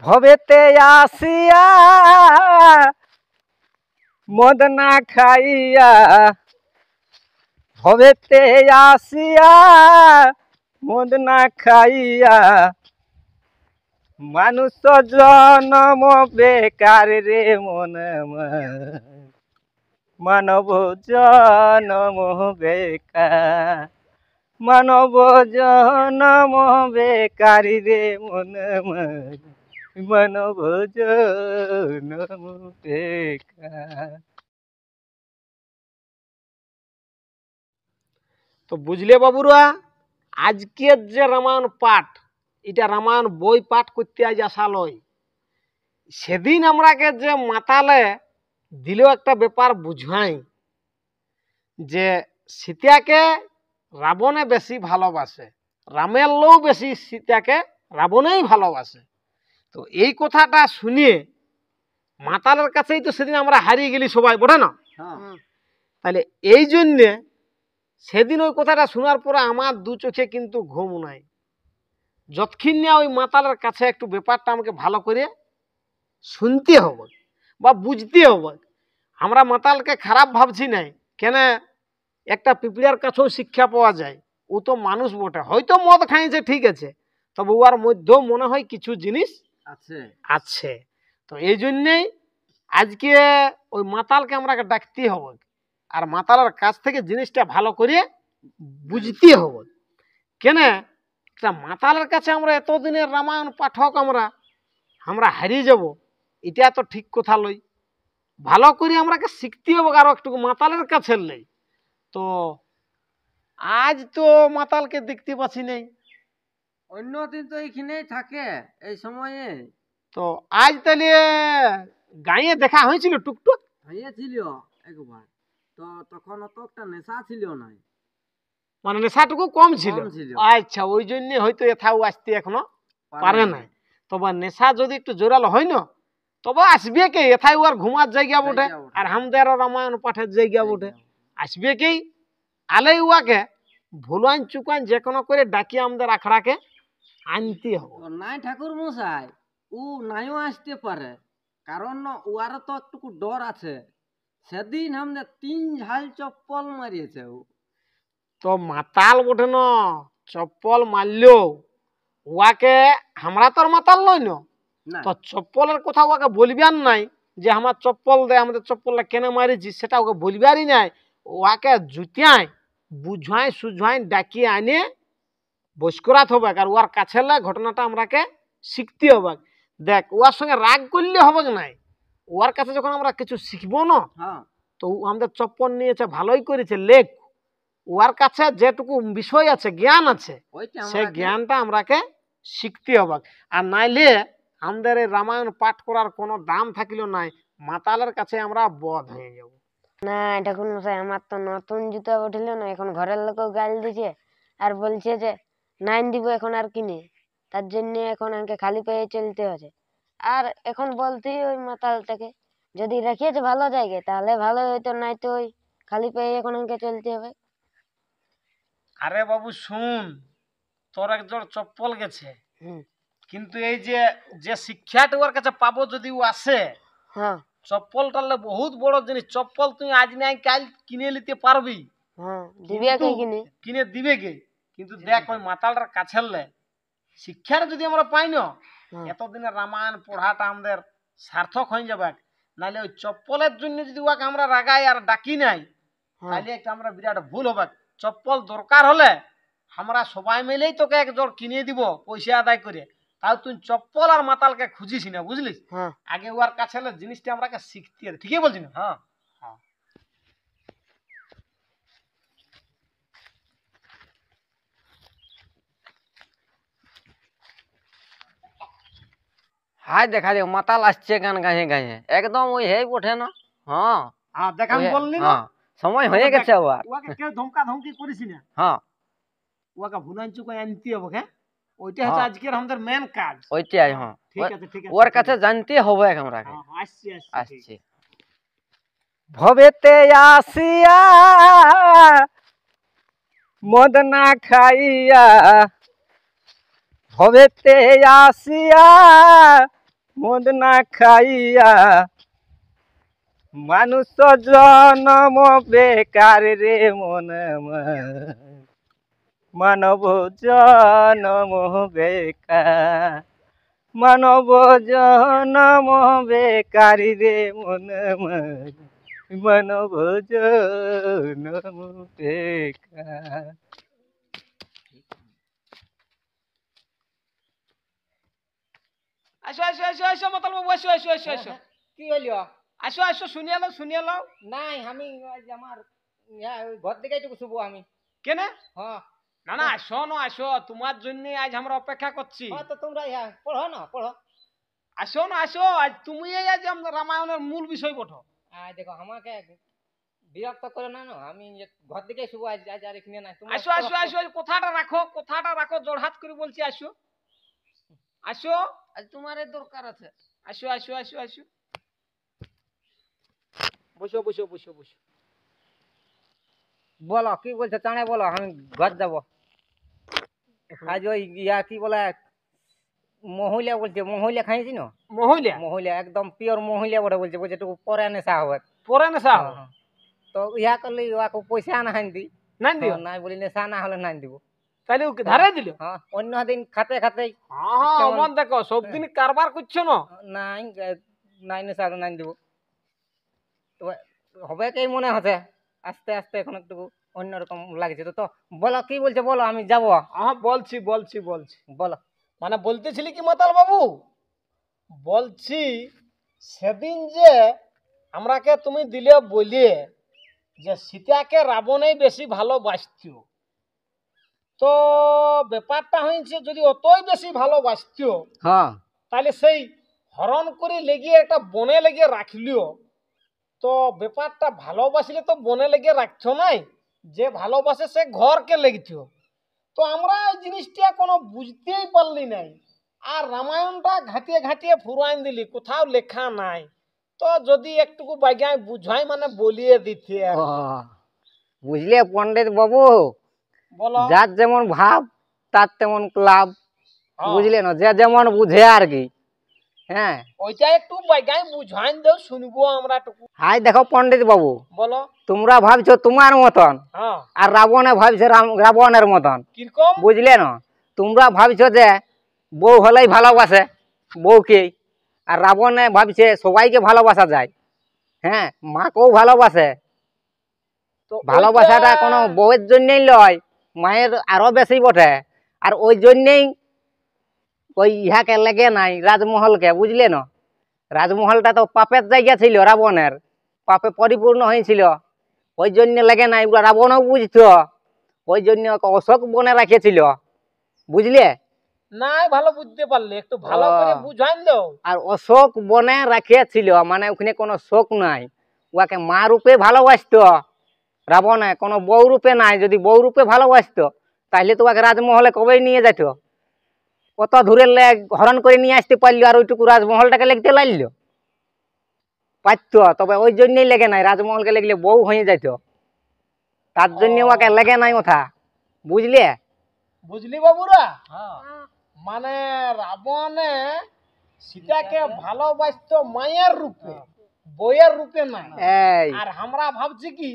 ভবেতে আসিয়া মদ না খাইয়া, ভবেতে আসিয়া মদ না খাইয়া, মানুষ জনম বেকার রে মন, মানব জনম বেকার, মানব জনম বেকারি রে মন, মানব জনম বেকার। তো বুঝলে বাবুরা, আজকের যে রামায়ণ পাঠ, এটা রামায়ণ বই পাঠ করতে আজ আসা লয়। সেদিন আমরাকে যে মাতালে দিল একটা ব্যাপার বুঝাই, যে সীতাকে রাবণে বেশি ভালোবাসে, রামের লোক বেশি সীতাকে রাবণেই ভালোবাসে। তো এই কথাটা শুনিয়ে মাতালের কাছেই তো সেদিন আমরা হারিয়ে গেলি সবাই, বটে না? তাহলে এই জন্যে সেদিন ওই কথাটা শোনার পরে আমার দু চোখে কিন্তু ঘুম নাই। যতক্ষণ না ওই মাতালের কাছে একটু ব্যাপারটা আমাকে ভালো করে শুনতে হবে বা বুঝতে হবে। আমরা মাতালকে খারাপ ভাবছি নাই, কেন একটা পিঁপড়ার কাছেও শিক্ষা পাওয়া যায়। ও তো মানুষ বটে, হয়তো মদ খাইছে ঠিক আছে, তবে ওর মধ্যেও মনে হয় কিছু জিনিস আছে। তো এই জন্যেই আজকে ওই মাতালকে আমরা ডাকতে হবে, আর মাতালের কাছ থেকে জিনিসটা ভালো করে বুঝতে হবে। কেন একটা মাতালের কাছে আমরা এতদিনের রামায়ণ পাঠক আমরা হারিয়ে যাব, এটা তো ঠিক কথা লই। ভালো করে আমরাকে শিখতে হবে আরো একটু মাতালের কাছে নেই। তো আজ তো মাতালকে দেখতে পাচ্ছি নাই, অন্যদিন তো এইখানেই থাকে এই সময়ে। তো আজ তাহলে গাঁয়ে দেখা হয়েছিল টুকটুক? হয়েছিল একবার, তো তখন অত একটা নেশা ছিল না, মানে নেশাটুকু কম ছিল। আচ্ছা, ওই জন্য হয়তো এথাও আসতে এখনো পারে নাই। তবে নেশা যদি একটু জোরালো হয় না, তবে আসবে কে, এথাই ওর ঘুমার জায়গা বটে, আর আমাদের রামায়ণ পাঠের জায়গা বটে। আসবে কে আলেই উয়াকে ভুলান চুকান যে কোনো করে ডাকিয়ে আমাদের আখড়াকে আনতে হবে। নাই ঠাকুর মশাই, ও নাইও আসতে পারে, কারণ ওর তো একটু ডর আছে। সেদিন আমাদের 3 ঝাল চপ্পল মারিয়েছে ও। তো মাতাল বটে না, চপ্পল মারলেও ওয়াকে আমরা তো আর মাতাল নই না, তো চপ্পলের কথা ওকে বলবেন নাই যে আমার চপ্পল দে, আমাদের চপ্পলটা কেন মারিছি সেটা ওকে বলবারই নাই। ওকে জুতিয়ায় বুঝাই সুঝাই ডাকিয়ে আনে বস করাতে হবে, আর ওর কাছে ঘটনাটা আমরাকে শিখতে হবে। দেখ, ওর সঙ্গে রাগ করলে হবে নাই, ওর কাছে যখন আমরা কিছু শিখবো না, তো আমাদের চপ্পল নিয়েছে ভালোই করেছে লেখ, ওর কাছে যেটুকু বিষয় আছে, জ্ঞান আছে, সেই জ্ঞানটা আমরাকে শিখতে হবে। আর নাইলে আমাদের এই রামায়ণ পাঠ করার কোনো দাম থাকিল নাই, মাতালের কাছে আমরা বধ হয়ে যাব। না ঠাকুর মশাই, আমার তো নতুন জুতা উঠিল না, এখন ঘরের লোকও গাল দিছে আর বলছে যে নাইন দিব এখন আর কিনে, তার জন্য এখন আমাকে খালি পায়ে চলতে হচ্ছে। আর এখন বলতে ওই মাতালটাকে যদি রেখেছে ভালো জায়গায় তাহলে ভালো হইতো, নাই তো ওই খালি পায়ে এখন আমাকে চলতে হবে। আরে বাবু শুন, তোর একজন চপ্পল গেছে, কিন্তু এই যে যে শিক্ষাটা ওর কাছে পাবো যদি ও আসে, চপ্পল টালে বহুত বড় জিনিস। চপ্পল তুই আজ নাই কাল কিনে নিতে পারবি, কিনে দিবে কে? কিন্তু দেখ ওই মাতালটার কাছে শিক্ষাটা যদি আমরা পাই না, এতদিনের রামায়ণ পড়াটা আমাদের সার্থক হয়ে যাবে। নাহলে ওই চপ্পলের জন্য যদি ওকে আমরা রাগাই আর ডাকি নাই, তাহলে একটা আমরা বিরাট ভুল হবে। চপ্পল দরকার হলে আমরা সবাই মিলেই তোকে এক জোড় কিনে দিব পয়সা আদায় করে, তাও তুই চপ্পল আর মাতালকে খুঁজিস না, বুঝলিস? আগে ওর কাছে জিনিসটা আমরা শিখতে হবে। ঠিকই বলছি না? হাই দেখা যাও মাতাল আসছে গান গায়ে গায়ে, একদম ওই হেই ওঠে না। দেখাম বললি না, সময় হয়ে গেছে। ওকে কেউ ধমকা ধমকি করিস না, ওকে ভুলান চুকাই আনতে হবে। হ্যাঁ, ওইটা হচ্ছে আজকের আমাদের মেন কাজ। ওইটাই। ঠিক আছে, ঠিক আছে, ওর কাছে জানতে হবে আমরা। আসছি। ভবেতে আসিয়া মদ না খাইয়া, ভবেতে আসিয়া মদ না খাইয়া মানুষ জনম বেকার রে মন মানব জনম বেকার মানব জনম বেকারি রে মন মানব জনম বেকার। আসো আসো আসো আসো মাতাল বাবু আসো আসো আসো আসো কি হইল? আসো আসো শুনিয়ে লও নাই আমি আমার ঘর দিকে একটু শুভ আমি। কেনে হ্যাঁ না না আসো না আসো তোমার জন্য আজ আমরা অপেক্ষা করছি। তো তোমরা পড়ো না পড়ো। আসো না আসো আজ তুমি আজ আমরা রামায়ণের মূল বিষয় বঠো। দেখো আমাকে বিরক্ত করে না আমি ঘর দিকে শুভ আজ আজ আর এখানে নাই। আসো আসো আসো কথাটা রাখো জোড়হাত করে বলছি আসো আসো আজ তোমার দরকার আছে। আসো আসো আসো আসো বসো বসো বসো বসো বলো কি বলছো চাঁড়ে বলো আমি ঘর যাবো। আজ ওই কি বলে মহিলা বলছে মহিলা খাইছি না মহিলা একদম পিওর মহিলা বটে বলছে বলছে একটু পরে নেশা হবে পরে নেশা হবে তো করলে ওকে পয়সা না হান দি নাই বলি নেশা না হলে নাই দিব তাহলে ওকে ধারে দিল। অন্য দিন খাতে খাতে মন দেখো সব দিন কারবার করছো না নাই নাই নেশা নাই দিব তো হবে কি মনে হচ্ছে আস্তে আস্তে এখন একটু অন্যরকম লাগছে তো বলো কি বলছে বলো আমি যাবো। বলছি বলছি বলছি বলো মানে বলতেছিলি কি মাতাল বাবু বলছি সেদিন যে আমরাকে তুমি দিলে বলিয়ে যে সীতাকে রাবণই বেশি ভালোবাসত তো ব্যাপারটা হয়েছে যদি অতই বেশি ভালোবাসত হ্যাঁ তাহলে সেই হরণ করে লেগে একটা বনে লেগে রাখলিও তো ব্যাপারটা ভালোবাসলে তো বনে লেগে রাখছো নাই যে ভালোবাসে সে ঘরকে লেগেছ তো আমরা এই জিনিসটা কোনো বুঝতেই পারলি নাই আর রামায়ণটা ঘাটিয়ে ঘাটিয়ে ফুরাইন দিলি কোথাও লেখা নাই তো যদি একটুকু বাইগায় বুঝাই মানে বলিয়ে দিতে বুঝলে পণ্ডিত বাবু বলো যার যেমন ভাব তার তেমন ক্লাব বুঝলে না যে যেমন বুঝে আর কি। হ্যাঁ ওইটা একটু বাইগায় বুঝাইন দাও শুনবো আমরা একটু। হাই দেখো পণ্ডিত বাবু বলো তোমরা ভাবছো তোমার মতন আর রাবণে ভাবছে রাবণের মতন কিরকম বুঝলে না তোমরা ভাবছো যে বউ হলেই ভালোবাসে বউকে আর রাবণে ভাবছে সবাইকে ভালোবাসা যায়। হ্যাঁ মাকেও ভালোবাসে তো ভালোবাসাটা কোনো বউয়ের জন্যই লয় মায়ের আরো বেশি বটে আর ওই জন্যই ওই ইহাকে লেগে নাই রাজমহলকে বুঝলে না রাজমহলটা তো পাপের জায়গা ছিল রাবণের পাপে পরিপূর্ণ হয়েছিল ওই জন্য লেগে নাই রাবণও বুঝতো ওই জন্য অশোক বনে রাখেছিল বুঝলে নাই ভালো বুঝতে পারলে একটু ভালো করে বুঝাইন দাও। আর অশোক বনে রাখিয়েছিল মানে ওখানে কোনো শোক নাই ওকে মা রূপে ভালোবাসতো রাবণে কোনো বউ রূপে নাই যদি বউ রূপে ভালোবাসতো তাহলে তো ওকে রাজমহলে কবেই নিয়ে যেত কত দূরে হরণ করে নিয়ে আসতে পারলো আর ওইটুকু রাজমহলটাকে লিখতে লাগলো পারত তবে ওই জন্যই লেগে নাই রাজমহলকে লিখলে বউ হয়ে যেত তার জন্য ওকে লেগে নাই কথা বুঝলে বুঝলি বাবুরা মানে রাবণে সীতাকে ভালোবাসতো মায়ের রূপে বউয়ের রূপে নাই আর আমরা ভাবছি কি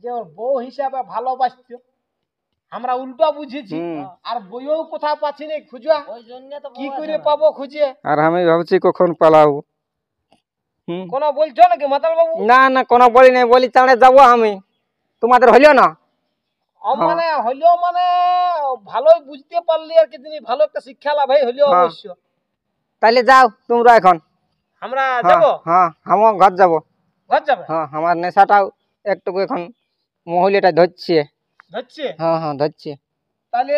যে ওর বউ হিসাবে ভালোবাসতো আমরা উল্টা বুঝেছি আর বইও কোথাও পাচ্ছি না খুঁজা ওই জন্য তো কি করে পাবো খুঁজে আর আমি ভাবছি কখন পালাবো কোন বলছো নাকি মাতাল বাবু না না কোনো বলি নাই বলি চাঁড়ে যাবো আমি তোমাদের হইলো না মানে হইলেও মানে ভালোই বুঝতে পারলি আর কি তুমি ভালো একটা শিক্ষা লাভ হইলেও অবশ্য তাহলে যাও তোমরা এখন আমরা যাবো হ্যাঁ আমার ঘর যাবো ঘর যাবে হ্যাঁ আমার নেশাটাও একটু এখন মহিলাটা ধরছে হ্যাঁ হ্যাঁ ধরছে তাহলে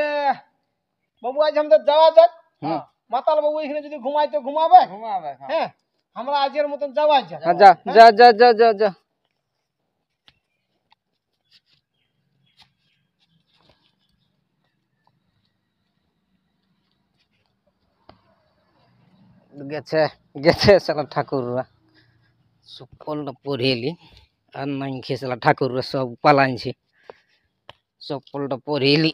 বাবু আজ আমাদের যাওয়া যাক মাতাল বাবু এখানে যদি ঘুমাইতে ঘুমাবে হ্যাঁ আমরা আজকের মতন যাওয়া যাক যা যা যা যা যা যা গেছে গেছে সালা ঠাকুররা চপ্পলটা পরে এলি আর নাই খেয়েছিলাম ঠাকুররা সব পালাইছি চপ্পলটা পরে এলি